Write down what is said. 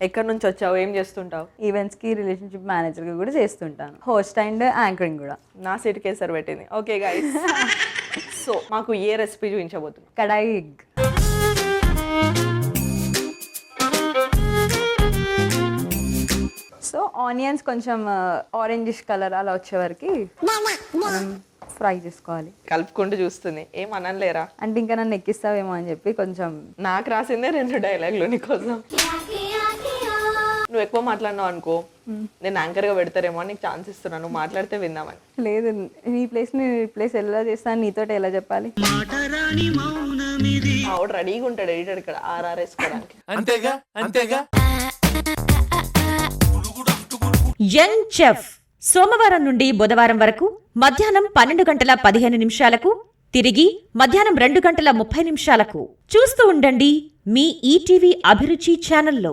ఎక్కడి నుంచి వచ్చావు, ఏం చేస్తుంటావు? ఈవెంట్స్కి రిలేషన్షిప్ మేనేజర్గా కూడా చేస్తుంటాను, హోస్ట్ అండ్ యాంకరింగ్ కూడా. నా సీట్ కేసర్ పెట్టింది. ఓకే గైస్, సో మాకు ఏ రెసిపీ చూపించబోతున్నాం? కడాయి ఎగ్. సో ఆనియన్స్ కొంచెం ఆరెంజిష్ కలర్ అలా వచ్చే వరకు మనం ఫ్రై చేసుకోవాలి. కలుపుకుంటూ చూస్తుంది, ఏం అనలేరా అంటే ఇంకా నన్ను ఎక్కిస్తావేమో అని చెప్పి కొంచెం. నాకు రాసిందే 2 డైలాగులు నీకోసం. నువ్వు ఎక్కువ మాట్లాడినావు అనుకో, నేను యాంకర్గా పెడతారేమో అని నీకు ఛాన్స్ ఇస్తున్నాను, నువ్వు మాట్లాడితే విందామని. లేదు, నీ ప్లేస్ ఎలా చేస్తాను, నీతో ఎలా చెప్పాలి? ఆవిడ రెడీగా ఉంటాడు ఎడిటర్ ఇక్కడ ఆర్ఆర్ వేసుకోవడానికి. అంతేగా అంతేగా. యంగ్ చెఫ్ సోమవారం నుండి బుధవారం వరకు మధ్యాహ్నం 12:15 తిరిగి మధ్యాహ్నం 2:30 చూస్తూ ఉండండి మీ ఈటీవీ అభిరుచి ఛానల్లో.